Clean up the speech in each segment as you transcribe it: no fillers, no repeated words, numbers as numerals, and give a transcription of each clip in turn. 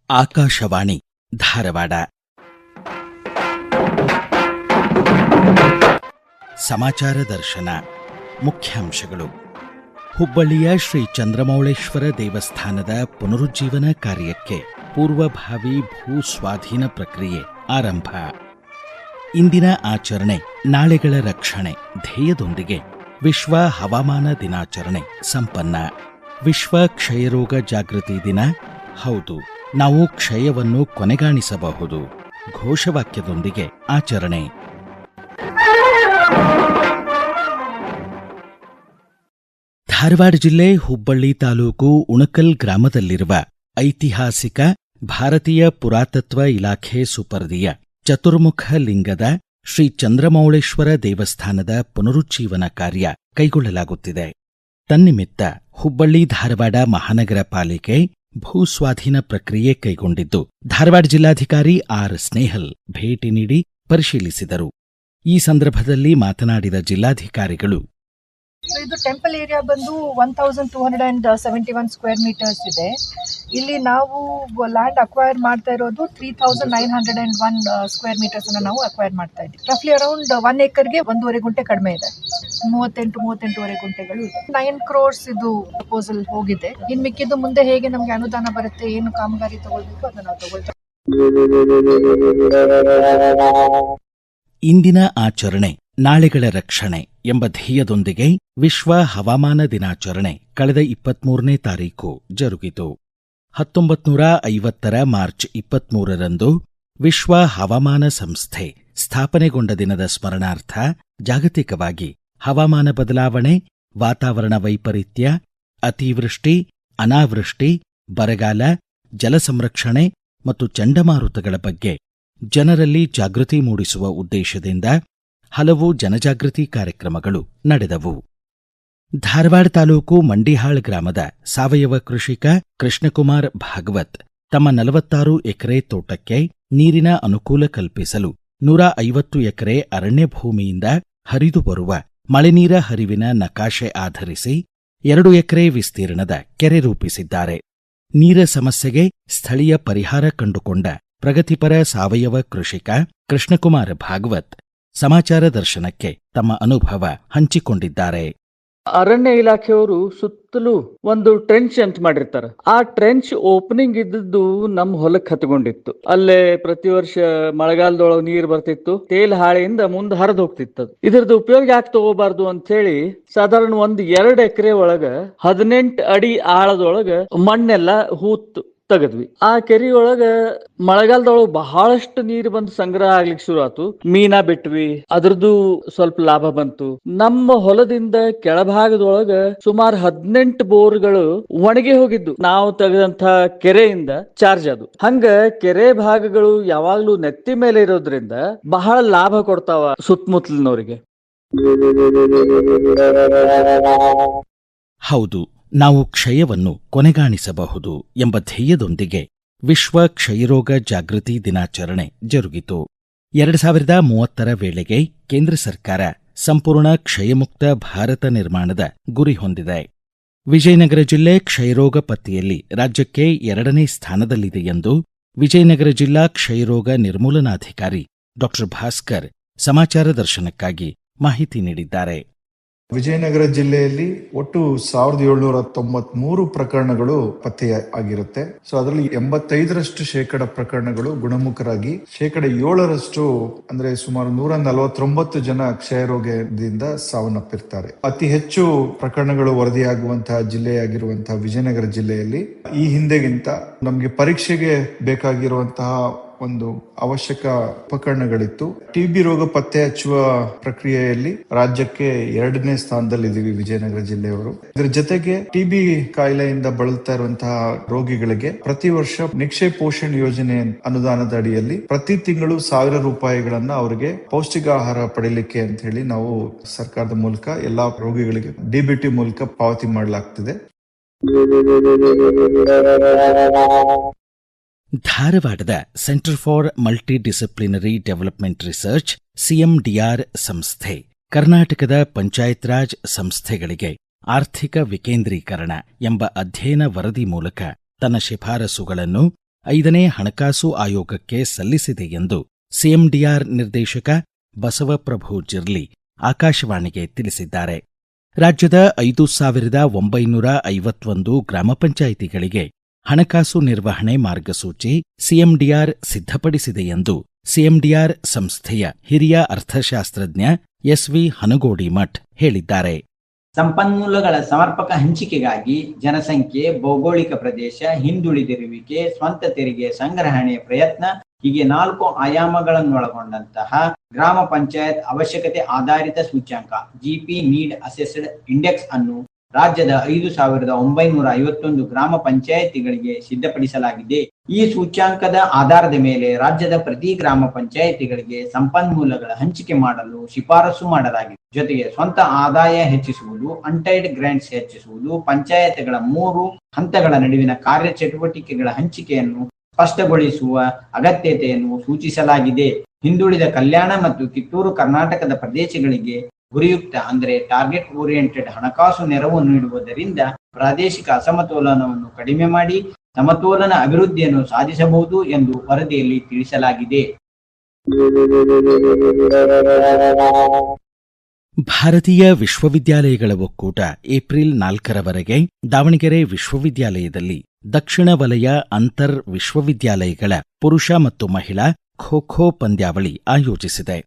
ಆಕಾಶವಾಣಿ ಧಾರವಾಡ. ಸಮಾಚಾರ ದರ್ಶನ. ಮುಖ್ಯಾಂಶಗಳು. ಹುಬ್ಬಳ್ಳಿಯ ಶ್ರೀ ಚಂದ್ರಮೌಳೇಶ್ವರ ದೇವಸ್ಥಾನದ ಪುನರುಜ್ಜೀವನ ಕಾರ್ಯಕ್ಕೆ ಪೂರ್ವಭಾವಿ ಭೂ ಸ್ವಾಧೀನ ಪ್ರಕ್ರಿಯೆ ಆರಂಭ. ಇಂದಿನ ಆಚರಣೆ ನಾಳೆಗಳ ರಕ್ಷಣೆ ಧ್ಯೇಯದೊಂದಿಗೆ ವಿಶ್ವ ಹವಾಮಾನ ದಿನಾಚರಣೆ ಸಂಪನ್ನ. ವಿಶ್ವ ಕ್ಷಯರೋಗ ಜಾಗೃತಿ ದಿನ. ಹೌದು, ನಾವು ಕ್ಷಯವನ್ನು ಕೊನೆಗಾಣಿಸಬಹುದು ಘೋಷವಾಕ್ಯದೊಂದಿಗೆ ಆಚರಣೆ. ಧಾರವಾಡ ಜಿಲ್ಲೆ ಹುಬ್ಬಳ್ಳಿ ತಾಲೂಕು ಉಣಕಲ್ ಗ್ರಾಮದಲ್ಲಿರುವ ಐತಿಹಾಸಿಕ ಭಾರತೀಯ ಪುರಾತತ್ವ ಇಲಾಖೆ ಸುಪರ್ದಿಯ ಚತುರ್ಮುಖ ಲಿಂಗದ ಶ್ರೀ ಚಂದ್ರಮೌಳೇಶ್ವರ ದೇವಸ್ಥಾನದ ಪುನರುಜ್ಜೀವನ ಕಾರ್ಯ ಕೈಗೊಳ್ಳಲಾಗುತ್ತಿದೆ. ತನ್ನಿಮಿತ್ತ ಹುಬ್ಬಳ್ಳಿ ಧಾರವಾಡ ಮಹಾನಗರ ಪಾಲಿಕೆ ಭೂಸ್ವಾಧೀನ ಪ್ರಕ್ರಿಯೆ ಕೈಗೊಂಡಿದ್ದು, ಧಾರವಾಡ ಜಿಲ್ಲಾಧಿಕಾರಿ ಆರ್ ಸ್ನೇಹಲ್ ಭೇಟಿ ನೀಡಿ ಪರಿಶೀಲಿಸಿದರು. ಈ ಸಂದರ್ಭದಲ್ಲಿ ಮಾತನಾಡಿದ ಜಿಲ್ಲಾಧಿಕಾರಿಗಳು, ಇದು ಟೆಂಪಲ್ ಏರಿಯಾ ಬಂದು 1271 ಸ್ಕ್ವೇರ್ ಮೀಟರ್ಸ್ ಇದೆ. ಇಲ್ಲಿ ನಾವು ಲ್ಯಾಂಡ್ ಅಕ್ವೈರ್ ಮಾಡ್ತಾ ಇರೋದು 3901 ಸ್ಕ್ವೇರ್ ಮೀಟರ್ಸ್ ಅನ್ನ ನಾವು ಅಕ್ವೈರ್ ಮಾಡ್ತಾ ಇದ್ದೀವಿ. ರಫ್ಲಿ ಅರೌಂಡ್ 1 ಎಕರ್ಗೆ 1.5 ಗುಂಟೆ ಕಡಿಮೆ ಇದೆ. 38.5 ಗುಂಟೆಗಳು ಇದೆ. 9 crores ಇದು ಪ್ರಪೋಸಲ್ ಹೋಗಿದೆ. ಇನ್ ಮಿಕ್ಕಿದ್ದು ಮುಂದೆ ಹೇಗೆ ನಮ್ಗೆ ಅನುದಾನ ಬರುತ್ತೆ, ಏನು ಕಾಮಗಾರಿ ತಗೊಳ್ಬೇಕು ಅದನ್ನ ನಾವು ತಗೊಳ್ತೇವೆ. ಇಂದಿನ ಆಚರಣೆ ನಾಳೆಗಳ ರಕ್ಷಣೆ ಎಂಬ ಧ್ಯೇಯದೊಂದಿಗೆ ವಿಶ್ವ ಹವಾಮಾನ ದಿನಾಚರಣೆ ಕಳೆದ 23ನೇ ತಾರೀಕು ಜರುಗಿತು. 1950 ಮಾರ್ಚ್ 23ರಂದು ವಿಶ್ವ ಹವಾಮಾನ ಸಂಸ್ಥೆ ಸ್ಥಾಪನೆಗೊಂಡ ದಿನದ ಸ್ಮರಣಾರ್ಥ ಜಾಗತಿಕವಾಗಿ ಹವಾಮಾನ ಬದಲಾವಣೆ, ವಾತಾವರಣ ವೈಪರೀತ್ಯ, ಅತಿವೃಷ್ಟಿ, ಅನಾವೃಷ್ಟಿ, ಬರಗಾಲ, ಜಲ ಸಂರಕ್ಷಣೆ ಮತ್ತು ಚಂಡಮಾರುತಗಳ ಬಗ್ಗೆ ಜನರಲ್ಲಿ ಜಾಗೃತಿ ಮೂಡಿಸುವ ಉದ್ದೇಶದಿಂದ ಹಲವು ಜನಜಾಗೃತಿ ಕಾರ್ಯಕ್ರಮಗಳು ನಡೆದವು. ಧಾರವಾಡ ತಾಲೂಕು ಮಂಡಿಹಾಳ್ ಗ್ರಾಮದ ಸಾವಯವ ಕೃಷಿಕ ಕೃಷ್ಣಕುಮಾರ್ ಭಾಗವತ್ ತಮ್ಮ 46 ಎಕರೆ ತೋಟಕ್ಕೆ ನೀರಿನ ಅನುಕೂಲ ಕಲ್ಪಿಸಲು 150 ಎಕರೆ ಅರಣ್ಯ ಭೂಮಿಯಿಂದ ಹರಿದು ಬರುವ ಮಳೆನೀರ ಹರಿವಿನ ನಕಾಶೆ ಆಧರಿಸಿ 2 ಎಕರೆ ವಿಸ್ತೀರ್ಣದ ಕೆರೆ ರೂಪಿಸಿದ್ದಾರೆ. ನೀರ ಸಮಸ್ಯೆಗೆ ಸ್ಥಳೀಯ ಪರಿಹಾರ ಕಂಡುಕೊಂಡ ಪ್ರಗತಿಪರ ಸಾವಯವ ಕೃಷಿಕ ಕೃಷ್ಣಕುಮಾರ್ ಭಾಗವತ್ ಸಮಾಚಾರ ದರ್ಶನಕ್ಕೆ ತಮ್ಮ ಅನುಭವ ಹಂಚಿಕೊಂಡಿದ್ದಾರೆ. ಅರಣ್ಯ ಇಲಾಖೆಯವರು ಸುತ್ತಲೂ ಒಂದು ಟ್ರೆಂಚ್ ಅಂತ ಮಾಡಿರ್ತಾರೆ. ಆ ಟ್ರೆಂಚ್ ಓಪನಿಂಗ್ ಇದ್ದದ್ದು ನಮ್ಮ ಹೊಲಕ್ಕೆ ಹತ್ಕೊಂಡಿತ್ತು. ಅಲ್ಲೇ ಪ್ರತಿ ವರ್ಷ ಮಳೆಗಾಲದೊಳಗೆ ನೀರ್ ಬರ್ತಿತ್ತು. ತೇಲ್ ಹಾಳೆಯಿಂದ ಮುಂದೆ ಹರಿದು ಹೋಗ್ತಿತ್ತು. ಇದ್ರದ್ದು ಉಪಯೋಗ ಯಾಕೆ ತಗೋಬಾರ್ದು ಅಂತ ಹೇಳಿ ಸಾಧಾರಣ 2 ಎಕರೆ ಒಳಗ 18 ಅಡಿ ಆಳದೊಳಗ ಮಣ್ಣೆಲ್ಲ ಹೂತ್ ತೆಗದ್ವಿ. ಆ ಕೆರೆಯೊಳಗ ಮಳೆಗಾಲದೊಳಗ ಬಹಳಷ್ಟು ನೀರು ಬಂದು ಸಂಗ್ರಹ ಆಗ್ಲಿಕ್ಕೆ ಶುರು ಆತು. ಮೀನಾ ಬಿಟ್ವಿ, ಅದ್ರದ್ದು ಸ್ವಲ್ಪ ಲಾಭ ಬಂತು. ನಮ್ಮ ಹೊಲದಿಂದ ಕೆಳಭಾಗದೊಳಗ ಸುಮಾರು 18 ಬೋರ್ಗಳು ಒಣಗಿ ಹೋಗಿದ್ದು ನಾವು ತೆಗೆದಂತ ಕೆರೆಯಿಂದ ಚಾರ್ಜ್ ಅದು. ಹಂಗ ಕೆರೆ ಭಾಗಗಳು ಯಾವಾಗ್ಲೂ ನೆತ್ತಿ ಮೇಲೆ ಇರೋದ್ರಿಂದ ಬಹಳ ಲಾಭ ಕೊಡ್ತಾವ ಸುತ್ತಮುತ್ತಲಿನವರಿಗೆ. ಹೌದು, ನಾವು ಕ್ಷಯವನ್ನು ಕೊನೆಗಾಣಿಸಬಹುದು ಎಂಬ ಧ್ಯೇಯದೊಂದಿಗೆ ವಿಶ್ವ ಕ್ಷಯರೋಗ ಜಾಗೃತಿ ದಿನಾಚರಣೆ ಜರುಗಿತು. 2030 ವೇಳೆಗೆ ಕೇಂದ್ರ ಸರ್ಕಾರ ಸಂಪೂರ್ಣ ಕ್ಷಯಮುಕ್ತ ಭಾರತ ನಿರ್ಮಾಣದ ಗುರಿ ಹೊಂದಿದೆ. ವಿಜಯನಗರ ಜಿಲ್ಲೆ ಕ್ಷಯರೋಗ ಪತ್ತೆಯಲ್ಲಿ ರಾಜ್ಯಕ್ಕೆ 2ನೇ ಸ್ಥಾನದಲ್ಲಿದೆ ಎಂದು ವಿಜಯನಗರ ಜಿಲ್ಲಾ ಕ್ಷಯರೋಗ ನಿರ್ಮೂಲನಾಧಿಕಾರಿ ಡಾ ಭಾಸ್ಕರ್ ಸಮಾಚಾರ ದರ್ಶನಕ್ಕಾಗಿ ಮಾಹಿತಿ ನೀಡಿದ್ದಾರೆ. ವಿಜಯನಗರ ಜಿಲ್ಲೆಯಲ್ಲಿ ಒಟ್ಟು 1793 ಪ್ರಕರಣಗಳು ಪತ್ತೆ ಆಗಿರುತ್ತೆ. ಸೊ ಅದರಲ್ಲಿ 85% ಪ್ರಕರಣಗಳು ಗುಣಮುಖರಾಗಿ 7% ಅಂದ್ರೆ ಸುಮಾರು 149 ಜನ ಕ್ಷಯರೋಗದಿಂದ ಸಾವನ್ನಪ್ಪಿರ್ತಾರೆ. ಅತಿ ಹೆಚ್ಚು ಪ್ರಕರಣಗಳು ವರದಿಯಾಗುವಂತಹ ಜಿಲ್ಲೆಯಾಗಿರುವಂತಹ ವಿಜಯನಗರ ಜಿಲ್ಲೆಯಲ್ಲಿ ಈ ಹಿಂದೆಗಿಂತ ನಮ್ಗೆ ಪರೀಕ್ಷೆಗೆ ಬೇಕಾಗಿರುವಂತಹ ಒಂದು ಅವಶ್ಯಕ ಉಪಕರಣಗಳಿತ್ತು. ಟಿಬಿ ರೋಗ ಪತ್ತೆ ಹಚ್ಚುವ ಪ್ರಕ್ರಿಯೆಯಲ್ಲಿ ರಾಜ್ಯಕ್ಕೆ 2ನೇ ಸ್ಥಾನದಲ್ಲಿದ್ದೀವಿ ವಿಜಯನಗರ ಜಿಲ್ಲೆಯವರು. ಇದರ ಜೊತೆಗೆ ಟಿಬಿ ಕಾಯಿಲೆಯಿಂದ ಬಳಲ್ತಾ ಇರುವಂತಹ ರೋಗಿಗಳಿಗೆ ಪ್ರತಿ ವರ್ಷ ನಿಕ್ಷೇಪ್ ಪೋಷಣ್ ಯೋಜನೆ ಅನುದಾನದ ಅಡಿಯಲ್ಲಿ ಪ್ರತಿ ತಿಂಗಳು 1000 ರೂಪಾಯಿಗಳನ್ನ ಅವರಿಗೆ ಪೌಷ್ಟಿಕ ಆಹಾರ ಪಡೆಯಲಿಕ್ಕೆ ಅಂತ ಹೇಳಿ ನಾವು ಸರ್ಕಾರದ ಮೂಲಕ ಎಲ್ಲಾ ರೋಗಿಗಳಿಗೆ ಡಿಬಿಟಿ ಮೂಲಕ ಪಾವತಿ ಮಾಡಲಾಗ್ತಿದೆ. ಧಾರವಾಡದ centre for multi disciplinary development research CMDR ಸಂಸ್ಥೆ ಕರ್ನಾಟಕದ ಪಂಚಾಯತ್ ರಾಜ್ ಸಂಸ್ಥೆಗಳಿಗೆ ಆರ್ಥಿಕ ವಿಕೇಂದ್ರೀಕರಣ ಎಂಬ ಅಧ್ಯಯನ ವರದಿ ಮೂಲಕ ತನ್ನ ಶಿಫಾರಸುಗಳನ್ನು 5ನೇ ಹಣಕಾಸು ಆಯೋಗಕ್ಕೆ ಸಲ್ಲಿಸಿದೆ ಎಂದು ಸಿಎಂಡಿಆರ್ ನಿರ್ದೇಶಕ ಬಸವಪ್ರಭು ಜಿರ್ಲಿ ಆಕಾಶವಾಣಿಗೆ ತಿಳಿಸಿದ್ದಾರೆ. ರಾಜ್ಯದ 5,951 ಗ್ರಾಮ ಪಂಚಾಯಿತಿಗಳಿಗೆ ಹಣಕಾಸು ನಿರ್ವಹಣೆ ಮಾರ್ಗಸೂಚಿ ಸಿಎಂಡಿಆರ್ ಸಿದ್ಧಪಡಿಸಿದೆ ಎಂದು ಸಿಎಂಡಿಆರ್ ಸಂಸ್ಥೆಯ ಹಿರಿಯ ಅರ್ಥಶಾಸ್ತ್ರಜ್ಞ ಎಸ್ವಿ ಹನಗೋಡಿಮಠ್ ಹೇಳಿದ್ದಾರೆ. ಸಂಪನ್ಮೂಲಗಳ ಸಮರ್ಪಕ ಹಂಚಿಕೆಗಾಗಿ ಜನಸಂಖ್ಯೆ, ಭೌಗೋಳಿಕ ಪ್ರದೇಶ, ಹಿಂದುಳಿದಿರುವಿಕೆ, ಸ್ವಂತ ತೆರಿಗೆ ಸಂಗ್ರಹಣೆಯ ಪ್ರಯತ್ನ ಹೀಗೆ 4 ಆಯಾಮಗಳನ್ನೊಳಗೊಂಡಂತಹ ಗ್ರಾಮ ಪಂಚಾಯತ್ ಅವಶ್ಯಕತೆ ಆಧಾರಿತ ಸೂಚ್ಯಂಕ ಜಿಪಿ ನೀಡ್ ಅಸೆಸ್ಡ್ ಇಂಡೆಕ್ಸ್ ಅನ್ನು ರಾಜ್ಯದ 5,951 ಗ್ರಾಮ ಪಂಚಾಯಿತಿಗಳಿಗೆ ಸಿದ್ಧಪಡಿಸಲಾಗಿದೆ. ಈ ಸೂಚ್ಯಾಂಕದ ಆಧಾರದ ಮೇಲೆ ರಾಜ್ಯದ ಪ್ರತಿ ಗ್ರಾಮ ಪಂಚಾಯಿತಿಗಳಿಗೆ ಸಂಪನ್ಮೂಲಗಳ ಹಂಚಿಕೆ ಮಾಡಲು ಶಿಫಾರಸು ಮಾಡಲಾಗಿದೆ. ಜೊತೆಗೆ ಸ್ವಂತ ಆದಾಯ ಹೆಚ್ಚಿಸುವುದು, ಅನ್ಟೈಡ್ ಗ್ರಾಂಟ್ಸ್ ಹೆಚ್ಚಿಸುವುದು, ಪಂಚಾಯತ್ಗಳ 3 ಹಂತಗಳ ನಡುವಿನ ಕಾರ್ಯಚಟುವಟಿಕೆಗಳ ಹಂಚಿಕೆಯನ್ನು ಸ್ಪಷ್ಟಗೊಳಿಸುವ ಅಗತ್ಯತೆಯನ್ನು ಸೂಚಿಸಲಾಗಿದೆ. ಹಿಂದುಳಿದ ಕಲ್ಯಾಣ ಮತ್ತು ಕಿತ್ತೂರು ಕರ್ನಾಟಕದ ಪ್ರದೇಶಗಳಿಗೆ ಗುರಿಯುಕ್ತ ಅಂದರೆ ಟಾರ್ಗೆಟ್ ಓರಿಯೆಂಟೆಡ್ ಹಣಕಾಸು ನೆರವು ನೀಡುವುದರಿಂದ ಪ್ರಾದೇಶಿಕ ಅಸಮತೋಲನವನ್ನು ಕಡಿಮೆ ಮಾಡಿ ಸಮತೋಲನ ಅಭಿವೃದ್ಧಿಯನ್ನು ಸಾಧಿಸಬಹುದು ಎಂದು ವರದಿಯಲ್ಲಿ ತಿಳಿಸಲಾಗಿದೆ. ಭಾರತೀಯ ವಿಶ್ವವಿದ್ಯಾಲಯಗಳ ಒಕ್ಕೂಟ ಏಪ್ರಿಲ್ 4ರವರೆಗೆ ದಾವಣಗೆರೆ ವಿಶ್ವವಿದ್ಯಾಲಯದಲ್ಲಿ ದಕ್ಷಿಣ ವಲಯ ಅಂತರ್ ವಿಶ್ವವಿದ್ಯಾಲಯಗಳ ಪುರುಷ ಮತ್ತು ಮಹಿಳಾ ಖೋ-ಖೋ ಪಂದ್ಯಾವಳಿ ಆಯೋಜಿಸಿದೆ.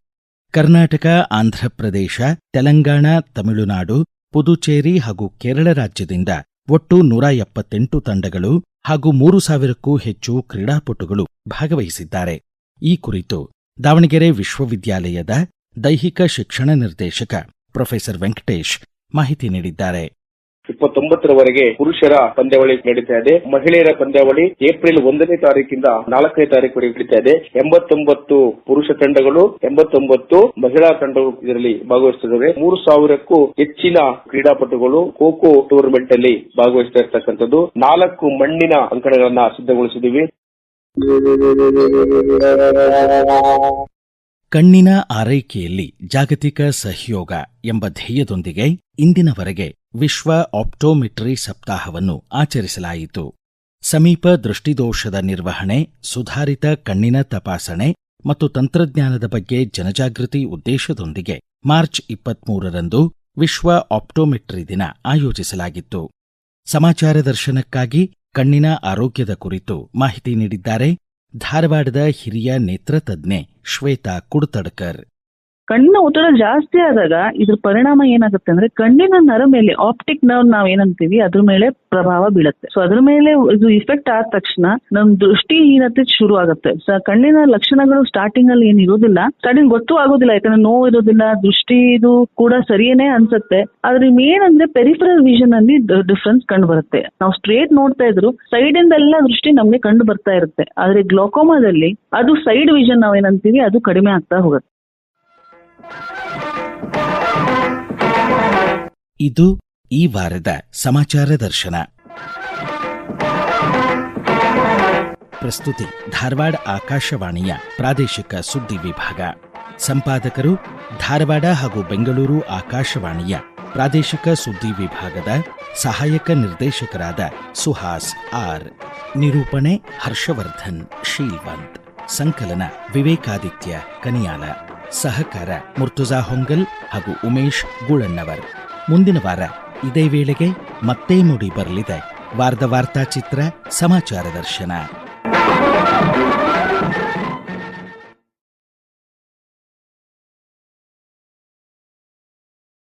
ಕರ್ನಾಟಕ, ಆಂಧ್ರಪ್ರದೇಶ, ತೆಲಂಗಾಣ, ತಮಿಳುನಾಡು, ಪುದುಚೇರಿ ಹಾಗೂ ಕೇರಳ ರಾಜ್ಯದಿಂದ ಒಟ್ಟು 178 ತಂಡಗಳು ಹಾಗೂ 3,000ಕ್ಕೂ ಹೆಚ್ಚು ಕ್ರೀಡಾಪಟುಗಳು ಭಾಗವಹಿಸಿದ್ದಾರೆ. ಈ ಕುರಿತು ದಾವಣಗೆರೆ ವಿಶ್ವವಿದ್ಯಾಲಯದ ದೈಹಿಕ ಶಿಕ್ಷಣ ನಿರ್ದೇಶಕ ಪ್ರೊಫೆಸರ್ ವೆಂಕಟೇಶ್ ಮಾಹಿತಿ ನೀಡಿದ್ದಾರೆ. 29ರವರೆಗೆ ಪುರುಷರ ಪಂದ್ಯಾವಳಿ ನಡೀತಾ ಇದೆ. ಮಹಿಳೆಯರ ಪಂದ್ಯಾವಳಿ ಏಪ್ರಿಲ್ 1ನೇ ತಾರೀಕಿಂದ 4ನೇ ತಾರೀಕುವರೆಗೆ ನಡೀತಾ ಇದೆ. 89 ಪುರುಷ ತಂಡಗಳು, 89 ಮಹಿಳಾ ತಂಡಗಳು ಇದರಲ್ಲಿ ಭಾಗವಹಿಸುತ್ತಿವೆ. 3,000ಕ್ಕೂ ಹೆಚ್ಚಿನ ಕ್ರೀಡಾಪಟುಗಳು ಖೋ-ಖೋ ಟೂರ್ನಮೆಂಟ್ ಅಲ್ಲಿ ಭಾಗವಹಿಸ್ತಾ ಇರ್ತಕ್ಕಂಥದ್ದು. 4 ಮಣ್ಣಿನ ಅಂಕಣಗಳನ್ನ ಸಿದ್ಧಗೊಳಿಸಿದ್ದೀವಿ. ಕಣ್ಣಿನ ಆರೈಕೆಯಲ್ಲಿ ಜಾಗತಿಕ ಸಹಯೋಗ ಎಂಬ ಧ್ಯೇಯದೊಂದಿಗೆ ಇಂದಿನವರೆಗೆ ವಿಶ್ವ ಆಪ್ಟೋಮೆಟ್ರಿ ಸಪ್ತಾಹವನ್ನು ಆಚರಿಸಲಾಯಿತು. ಸಮೀಪ ದೃಷ್ಟಿದೋಷದ ನಿರ್ವಹಣೆ, ಸುಧಾರಿತ ಕಣ್ಣಿನ ತಪಾಸಣೆ ಮತ್ತು ತಂತ್ರಜ್ಞಾನದ ಬಗ್ಗೆ ಜನಜಾಗೃತಿ ಉದ್ದೇಶದೊಂದಿಗೆ ಮಾರ್ಚ್ 23ರಂದು ವಿಶ್ವ ಆಪ್ಟೋಮೆಟ್ರಿ ದಿನ ಆಯೋಜಿಸಲಾಗಿತ್ತು. ಸಮಾಚಾರ ದರ್ಶನಕ್ಕಾಗಿ ಕಣ್ಣಿನ ಆರೋಗ್ಯದ ಕುರಿತು ಮಾಹಿತಿ ನೀಡಿದ್ದಾರೆ ಧಾರವಾಡದ ಹಿರಿಯ ನೇತ್ರತಜ್ಞೆ ಶ್ವೇತಾ ಕುಡ್ತಡ್ಕರ್. ಕಣ್ಣಿನ ಒತ್ತಡ ಜಾಸ್ತಿ ಆದಾಗ ಇದ್ರ ಪರಿಣಾಮ ಏನಾಗುತ್ತೆ ಅಂದ್ರೆ ಕಣ್ಣಿನ ನರ ಮೇಲೆ ಆಪ್ಟಿಕ್ ನರ್ವ್ ನಾವ್ ಏನಂತೀವಿ ಅದ್ರ ಮೇಲೆ ಪ್ರಭಾವ ಬೀಳುತ್ತೆ. ಸೊ ಅದ್ರ ಮೇಲೆ ಇದು ಇಫೆಕ್ಟ್ ಆದ ತಕ್ಷಣ ನಮ್ ದೃಷ್ಟಿಹೀನತೆ ಶುರು ಆಗುತ್ತೆ. ಕಣ್ಣಿನ ಲಕ್ಷಣಗಳು ಸ್ಟಾರ್ಟಿಂಗ್ ಅಲ್ಲಿ ಏನ್ ಇರೋದಿಲ್ಲ, ಸ್ಟಾರ್ಟಿಂಗ್ ಗೊತ್ತೂ ಆಗೋದಿಲ್ಲ, ಯಾಕಂದ್ರೆ ನೋವು ಇರೋದಿಲ್ಲ, ದೃಷ್ಟಿ ಇದು ಕೂಡ ಸರಿಯೇನೆ ಅನ್ಸುತ್ತೆ. ಆದ್ರೆ ಮೇನ್ ಅಂದ್ರೆ ಪೆರಿಫರಲ್ ವಿಷನ್ ಅಲ್ಲಿ ಡಿಫ್ರೆನ್ಸ್ ಕಂಡು ಬರುತ್ತೆ. ನಾವು ಸ್ಟ್ರೇಟ್ ನೋಡ್ತಾ ಇದ್ರು ಸೈಡ್ ಇಂದ ಎಲ್ಲ ದೃಷ್ಟಿ ನಮ್ಗೆ ಕಂಡು ಬರ್ತಾ ಇರುತ್ತೆ. ಆದ್ರೆ ಗ್ಲೋಕೋಮಾದಲ್ಲಿ ಅದು ಸೈಡ್ ವಿಷನ್ ನಾವೇನಂತೀವಿ ಅದು ಕಡಿಮೆ ಆಗ್ತಾ ಹೋಗುತ್ತೆ. ಇದು ಈ ವಾರದ ಸಮಾಚಾರ ದರ್ಶನ. ಪ್ರಸ್ತುತಿ ಧಾರವಾಡ ಆಕಾಶವಾಣಿಯ ಪ್ರಾದೇಶಿಕ ಸುದ್ದಿ ವಿಭಾಗ. ಸಂಪಾದಕರು ಧಾರವಾಡ ಹಾಗೂ ಬೆಂಗಳೂರು ಆಕಾಶವಾಣಿಯ ಪ್ರಾದೇಶಿಕ ಸುದ್ದಿ ವಿಭಾಗದ ಸಹಾಯಕ ನಿರ್ದೇಶಕರಾದ ಸುಹಾಸ್ ಆರ್. ನಿರೂಪಣೆ ಹರ್ಷವರ್ಧನ್ ಶೀಲ್ವಂತ್. ಸಂಕಲನ ವಿವೇಕಾದಿತ್ಯ ಕನಿಯಾಲ. ಸಹಕಾರ ಮುರ್ತುಜಾ ಹೊಂಗಲ್ ಹಾಗೂ ಉಮೇಶ್ ಗೂಳಣ್ಣವರ್. ಮುಂದಿನ ವಾರ ಇದೇ ವೇಳೆಗೆ ಮತ್ತೆ ಮೂಡಿ ಬರಲಿದೆ ವಾರದ ವಾರ್ತಾಚಿತ್ರ ಸಮಾಚಾರ ದರ್ಶನ.